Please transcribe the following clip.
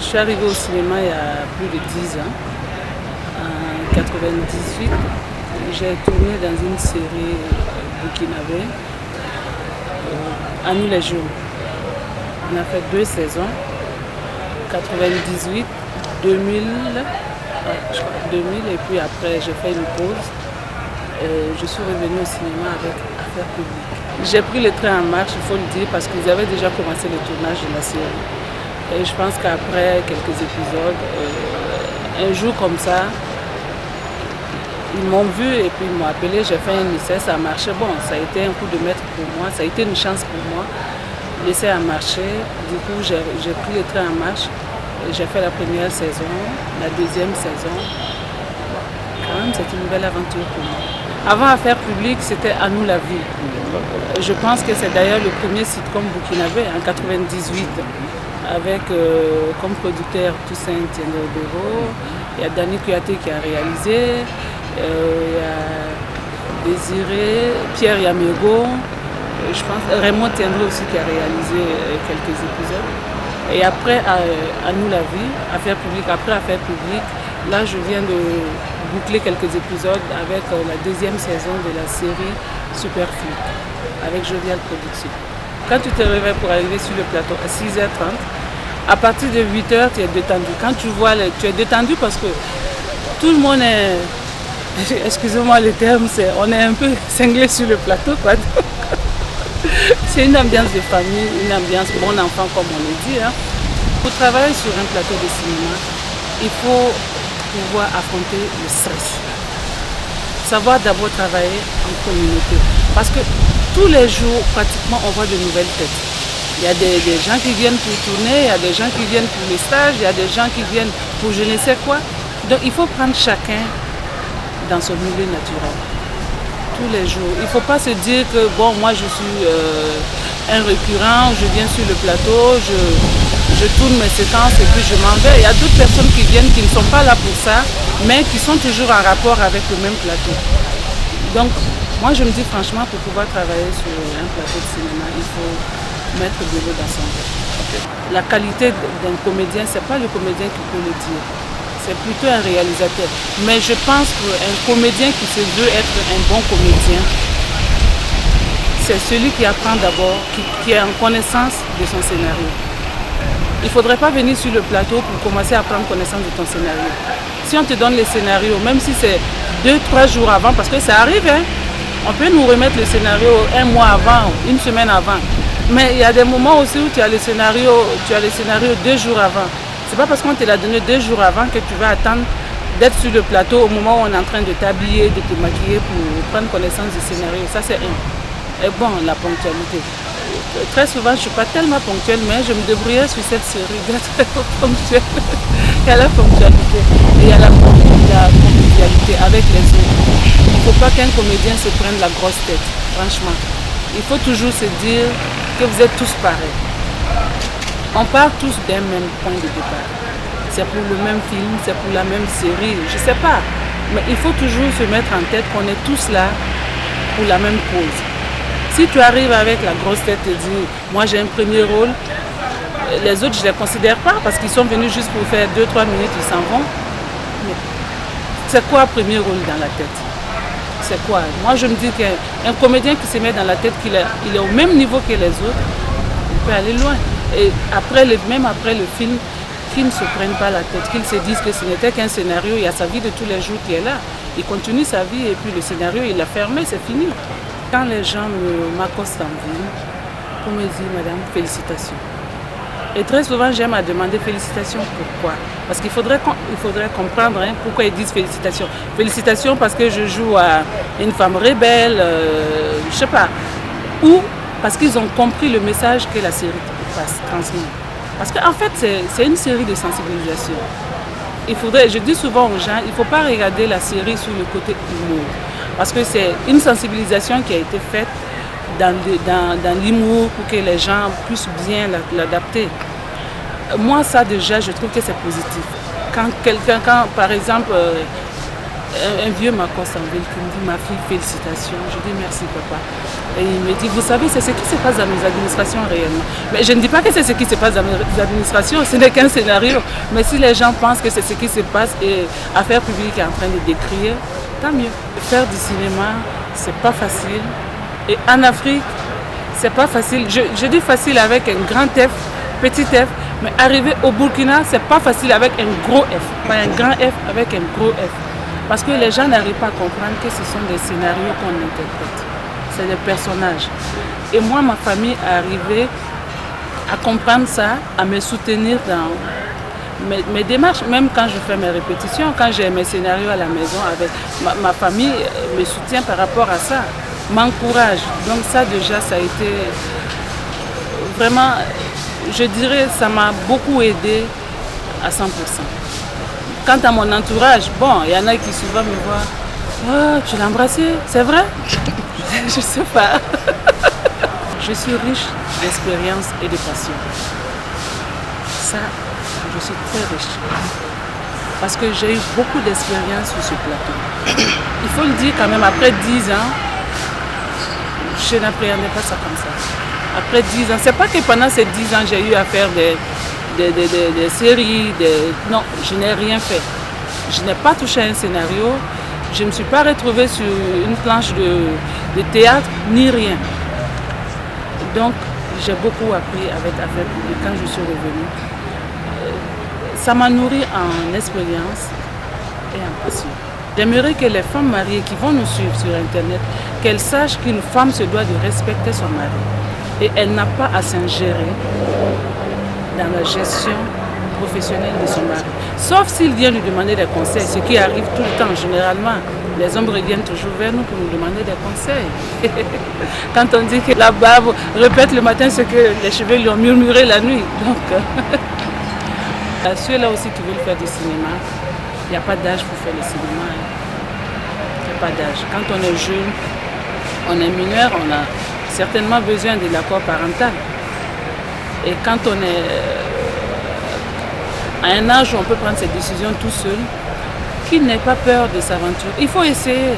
suis arrivée au cinéma il y a plus de 10 ans. En 98, j'ai tourné dans une série burkinabé, À nous les jours. On a fait 2 saisons, 98, 2000, je crois, 2000 et puis après j'ai fait une pause. Je suis revenue au cinéma avec Affaires publiques. J'ai pris le train en marche, il faut le dire, parce qu'ils avaient déjà commencé le tournage de la série. Et je pense qu'après quelques épisodes, un jour comme ça, ils m'ont vu et puis ils m'ont appelé, j'ai fait un essai, ça a marché. Bon, ça a été un coup de maître pour moi, ça a été une chance pour moi. L'essai a marché, du coup j'ai pris le train en marche. J'ai fait la première saison, la deuxième saison. Quand même, c'est une belle aventure pour moi. Avant Affaires publiques, c'était À nous la vie. Je pense que c'est d'ailleurs le premier sitcom burkinabé en 98, avec comme producteur Toussaint Tiendebero. Il y a Dani Kouyaté qui a réalisé, il y a Désiré, Pierre Yamego, je pense Raymond Tiendré aussi qui a réalisé quelques épisodes. Et après, à nous la vie, Affaires publiques, après Affaires publiques, là je viens de boucler quelques épisodes avec la deuxième saison de la série Super Flic, avec Jovial Production. Quand tu te réveilles pour arriver sur le plateau à 6h30, à partir de 8h, tu es détendu. Quand tu vois, tu es détendu parce que tout le monde est, excusez-moi le terme, on est un peu cinglé sur le plateau, quoi. C'est une ambiance de famille, une ambiance bon enfant comme on le dit. Pour travailler sur un plateau de cinéma, il faut pouvoir affronter le stress. Savoir d'abord travailler en communauté. Parce que tous les jours, pratiquement, on voit de nouvelles têtes. Il y a des gens qui viennent pour tourner, il y a des gens qui viennent pour les stages, il y a des gens qui viennent pour je ne sais quoi. Donc il faut prendre chacun dans son milieu naturel. Tous les jours. Il ne faut pas se dire que bon, moi je suis un récurrent, je viens sur le plateau, je tourne mes séquences et puis je m'en vais. Il y a d'autres personnes qui viennent qui ne sont pas là pour ça, mais qui sont toujours en rapport avec le même plateau. Donc moi je me dis franchement, pour pouvoir travailler sur un plateau de cinéma, il faut mettre de l'eau dans son verre. Okay. La qualité d'un comédien, ce n'est pas le comédien qui peut le dire. C'est plutôt un réalisateur. Mais je pense qu'un comédien qui se veut être un bon comédien, c'est celui qui apprend d'abord, qui est en connaissance de son scénario. Il ne faudrait pas venir sur le plateau pour commencer à prendre connaissance de ton scénario. Si on te donne les scénarios, même si c'est 2-3 jours avant, parce que ça arrive, on peut nous remettre le scénario un mois avant, une semaine avant. Mais il y a des moments aussi où tu as le scénario 2 jours avant. C'est pas parce qu'on te l'a donné 2 jours avant que tu vas attendre d'être sur le plateau au moment où on est en train de t'habiller, de te maquiller pour prendre connaissance du scénario. Ça c'est un. Et bon, la ponctualité. Très souvent, je ne suis pas tellement ponctuelle, mais je me débrouillais sur cette série d'être ponctuelle. Il y a la ponctualité et il y a la convivialité avec les autres. Il ne faut pas qu'un comédien se prenne la grosse tête, franchement. Il faut toujours se dire que vous êtes tous pareils. On part tous d'un même point de départ. C'est pour le même film, c'est pour la même série, je ne sais pas. Mais il faut toujours se mettre en tête qu'on est tous là pour la même cause. Si tu arrives avec la grosse tête et dis « moi j'ai un premier rôle », les autres je ne les considère pas parce qu'ils sont venus juste pour faire 2-3 minutes, ils s'en vont. Mais c'est quoi premier rôle dans la tête? C'est quoi? Moi je me dis qu'un comédien qui se met dans la tête qu'il est au même niveau que les autres, il peut aller loin. Et après, même après le film, qu'ils ne se prennent pas la tête, qu'ils se disent que ce n'était qu'un scénario, il y a sa vie de tous les jours qui est là. Il continue sa vie et puis le scénario, il l'a fermé, c'est fini. Quand les gens m'accostent en ville, on me dit « Madame, félicitations ». Et très souvent, j'aime à demander félicitations. Pourquoi? Parce qu'il faudrait comprendre pourquoi ils disent félicitations. Félicitations parce que je joue à une femme rebelle, je ne sais pas. Ou parce qu'ils ont compris le message que la série transmet. Parce qu'en fait, c'est une série de sensibilisation. Je dis souvent aux gens, il ne faut pas regarder la série sur le côté humour. Parce que c'est une sensibilisation qui a été faite dans l'humour pour que les gens puissent bien l'adapter. Moi, ça déjà, je trouve que c'est positif. Quand par exemple, un vieux m'accoste en ville qui me dit: ma fille, félicitations. Je dis: merci papa. Et il me dit: vous savez, c'est ce qui se passe dans nos administrations réellement. Mais je ne dis pas que c'est ce qui se passe dans nos administrations, ce n'est qu'un scénario. Mais si les gens pensent que c'est ce qui se passe et Affaires publiques est en train de décrire, tant mieux. Faire du cinéma, c'est pas facile. Et en Afrique, c'est pas facile. Je dis facile avec un grand F, petit F, mais arriver au Burkina, c'est pas facile avec un gros F. Pas un grand F, avec un gros F. Parce que les gens n'arrivent pas à comprendre que ce sont des scénarios qu'on interprète. C'est des personnages. Et moi, ma famille est arrivée à comprendre ça, à me soutenir dans mes démarches. Même quand je fais mes répétitions, quand j'ai mes scénarios à la maison, avec ma famille me soutient par rapport à ça, m'encourage. Donc ça déjà, ça a été vraiment, je dirais, ça m'a beaucoup aidé à 100%. Quant à mon entourage, bon, il y en a qui souvent me voient: oh, tu l'as embrassé, c'est vrai? Je sais pas. Je suis riche d'expérience et de passion. Ça, je suis très riche. Parce que j'ai eu beaucoup d'expérience sur ce plateau. Il faut le dire quand même, après 10 ans, je n'appréhendais pas ça comme ça. Après 10 ans, c'est pas que pendant ces 10 ans, j'ai eu à faire des séries, non, je n'ai rien fait. Je n'ai pas touché à un scénario, je ne me suis pas retrouvée sur une planche de théâtre, ni rien. Donc, j'ai beaucoup appris avec Affaires publiques quand je suis revenue. Ça m'a nourri en expérience et en passion. J'aimerais que les femmes mariées qui vont nous suivre sur Internet, qu'elles sachent qu'une femme se doit de respecter son mari. Et elle n'a pas à s'ingérer dans la gestion professionnelle de son mari. Sauf s'il vient lui demander des conseils, ce qui arrive tout le temps, généralement. Les hommes reviennent toujours vers nous pour nous demander des conseils. Quand on dit que la barbe répète le matin ce que les cheveux lui ont murmuré la nuit. Donc, ceux-là aussi qui veulent faire du cinéma, il n'y a pas d'âge pour faire le cinéma. Il n'y a pas d'âge. Quand on est jeune, on est mineur, on a certainement besoin de l'accord parental. Et quand on est à un âge où on peut prendre ses décisions tout seul, qu'il n'ait pas peur de s'aventurer. Il faut essayer.